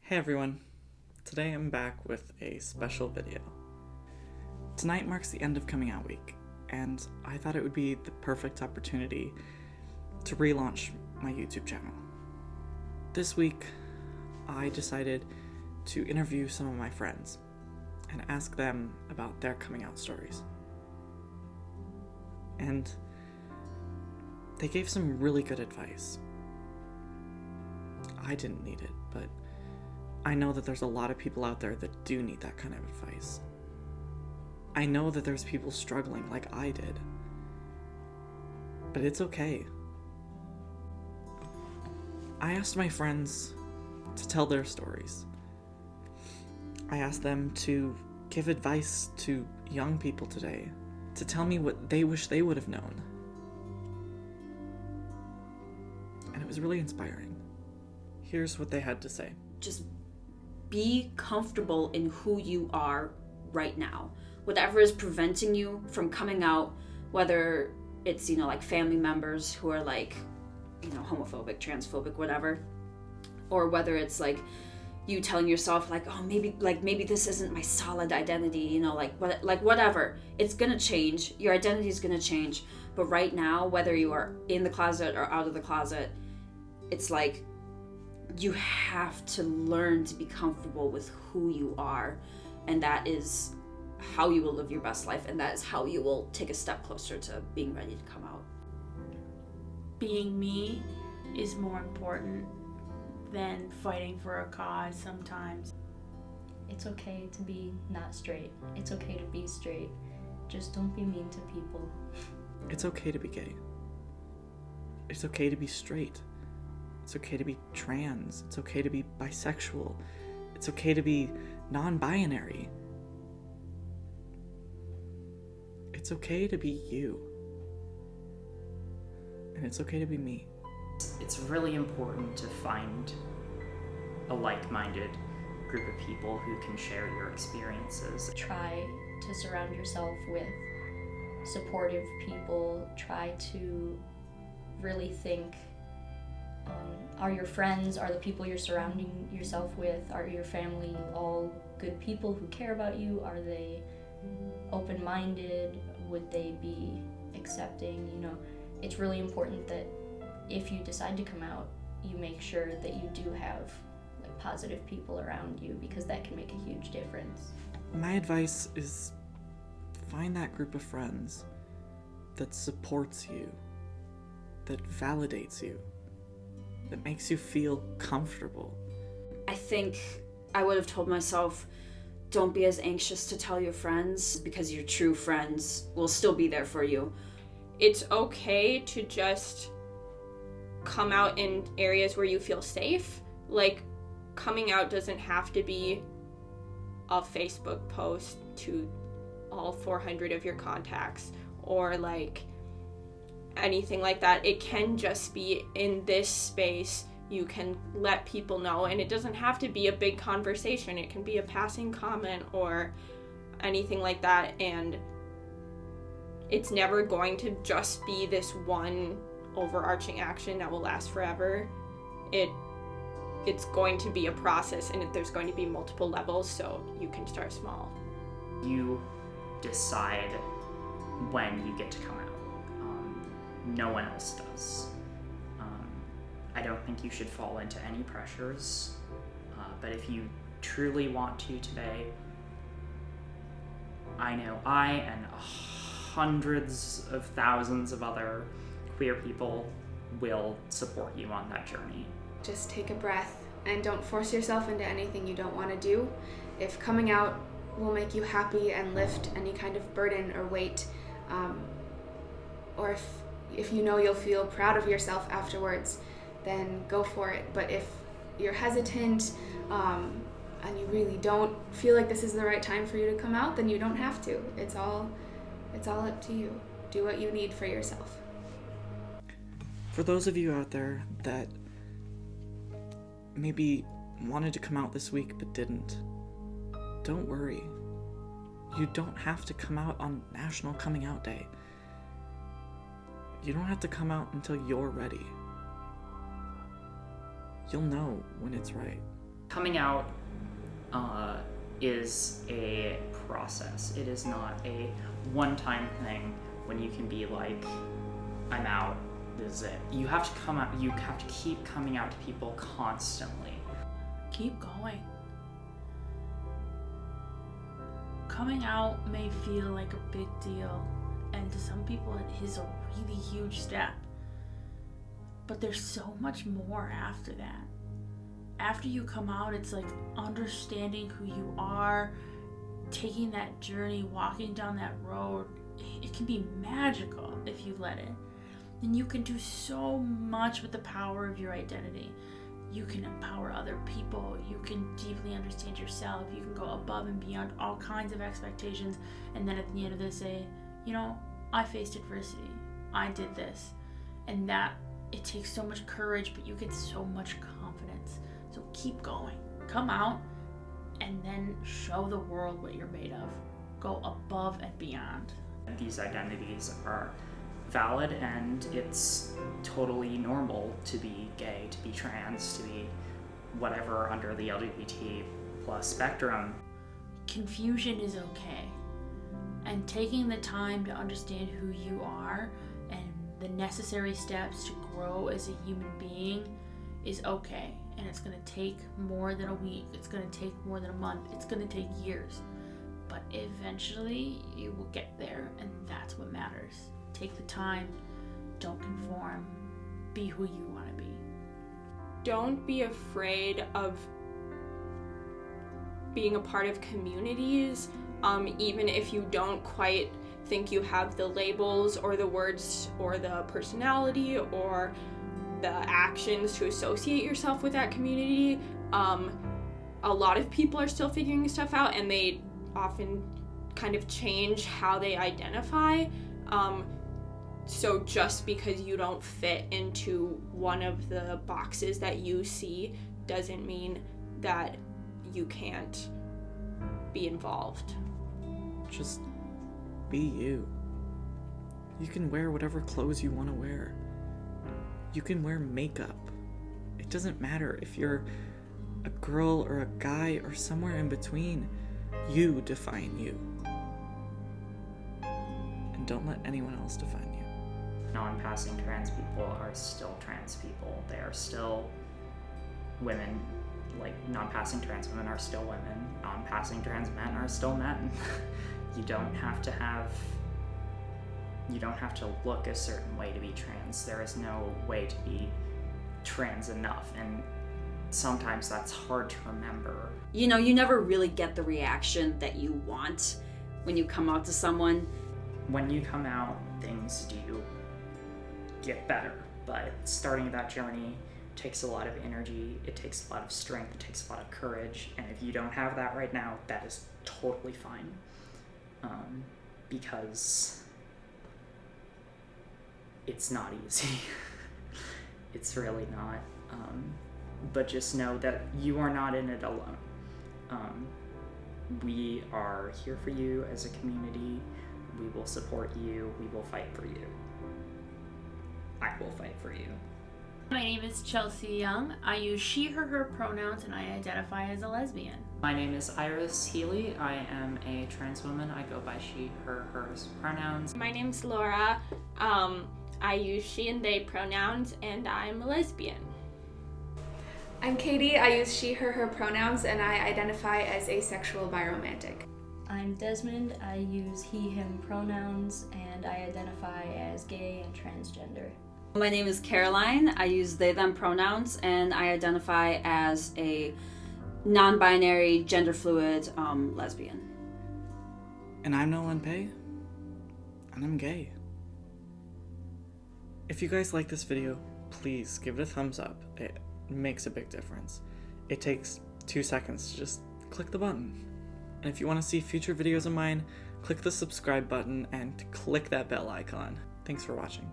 Hey everyone, today I'm back with a special video. Tonight marks the end of coming out week, and I thought it would be the perfect opportunity to relaunch my YouTube channel. This week, I decided to interview some of my friends and ask them about their coming out stories. And they gave some really good advice. I didn't need it, but I know that there's a lot of people out there that do need that kind of advice. I know that there's people struggling like I did. But it's okay. I asked my friends to tell their stories. I asked them to give advice to young people today, to tell me what they wish they would have known. And it was really inspiring. Here's what they had to say. Just be comfortable in who you are right now. Whatever is preventing you from coming out, whether it's, like family members who are homophobic, transphobic, whatever, or whether it's like you telling yourself maybe this isn't my solid identity, whatever. It's gonna change. Your identity is gonna change. But right now, whether you are in the closet or out of the closet, it's like you have to learn to be comfortable with who you are, and that is how you will live your best life, and that is how you will take a step closer to being ready to come out. Being me is more important than fighting for a cause sometimes. It's okay to be not straight. It's okay to be straight. Just don't be mean to people. It's okay to be gay. It's okay to be straight. It's okay to be trans. It's okay to be bisexual. It's okay to be non-binary. It's okay to be you. And it's okay to be me. It's really important to find a like-minded group of people who can share your experiences. Try to surround yourself with supportive people. Try to really think, are your friends, are the people you're surrounding yourself with, are your family all good people who care about you? Are they open-minded? Would they be accepting? It's really important that if you decide to come out, you make sure that you do have positive people around you, because that can make a huge difference. My advice is find that group of friends that supports you, that validates you, that makes you feel comfortable. I think I would have told myself, don't be as anxious to tell your friends, because your true friends will still be there for you. It's okay to just come out in areas where you feel safe. Coming out doesn't have to be a Facebook post to all 400 of your contacts or anything like that. It can just be in this space. You can let people know, and it doesn't have to be a big conversation. It can be a passing comment or anything like that, and it's never going to just be this one overarching action that will last forever. It's going to be a process, and there's going to be multiple levels, so you can start small. You decide when you get to come out. No one else does. I don't think you should fall into any pressures, but if you truly want to today, I know I and hundreds of thousands of other queer people will support you on that journey. Just take a breath and don't force yourself into anything you don't want to do. If coming out will make you happy and lift any kind of burden or weight, or if you'll feel proud of yourself afterwards, then go for it. But if you're hesitant and you really don't feel like this is the right time for you to come out, then you don't have to. It's all up to you. Do what you need for yourself. For those of you out there that maybe wanted to come out this week but didn't, don't worry. You don't have to come out on National Coming Out Day. You don't have to come out until you're ready. You'll know when it's right. Coming out is a process. It is not a one-time thing when you can be like, I'm out, this is it. You have to come out, you have to keep coming out to people constantly. Keep going. Coming out may feel like a big deal, and to some people it is a really huge step. But there's so much more after that. After you come out, it's like understanding who you are, taking that journey, walking down that road. It can be magical if you let it. And you can do so much with the power of your identity. You can empower other people. You can deeply understand yourself. You can go above and beyond all kinds of expectations. And then at the end of this say, you know, I faced adversity. I did this. And that, it takes so much courage, but you get so much confidence. So keep going. Come out and then show the world what you're made of. Go above and beyond. These identities are valid, and it's totally normal to be gay, to be trans, to be whatever under the LGBT plus spectrum. Confusion is okay. And taking the time to understand who you are and the necessary steps to grow as a human being is okay. And it's going to take more than a week. It's going to take more than a month. It's going to take years. But eventually you will get there, and that's what matters. Take the time. Don't conform. Be who you want to be. Don't be afraid of being a part of communities, even if you don't quite think you have the labels or the words or the personality or the actions to associate yourself with that community. A lot of people are still figuring stuff out, and they often kind of change how they identify. So just because you don't fit into one of the boxes that you see doesn't mean that you can't be involved. Just be you. You can wear whatever clothes you want to wear. You can wear makeup. It doesn't matter if you're a girl or a guy or somewhere in between. You define you. And don't let anyone else define you. Non-passing trans people are still trans people. They are still women. Like, non-passing trans women are still women. Non-passing trans men are still men. You don't have to look a certain way to be trans. There is no way to be trans enough, and sometimes that's hard to remember. You know, you never really get the reaction that you want when you come out to someone. When you come out, things do get better, but starting that journey takes a lot of energy, it takes a lot of strength, it takes a lot of courage, and if you don't have that right now, that is totally fine. Because it's not easy. It's really not. But just know that you are not in it alone. We are here for you as a community. We will support you. We will fight for you. I will fight for you. My name is Chelsea Young. I use she, her pronouns, and I identify as a lesbian. My name is Iris Healy. I am a trans woman. I go by she, her, hers pronouns. My name's Laura. I use she and they pronouns, and I'm a lesbian. I'm Katie. I use she, her pronouns, and I identify as asexual biromantic. I'm Desmond. I use he, him pronouns, and I identify as gay and transgender. My name is Caroline. I use they, them pronouns, and I identify as a non-binary, gender fluid lesbian. And I'm Nolan Pei, and I'm gay. If you guys like this video, please give it a thumbs up. It makes a big difference. It takes 2 seconds to just click the button. And if you want to see future videos of mine, click the subscribe button and click that bell icon. Thanks for watching.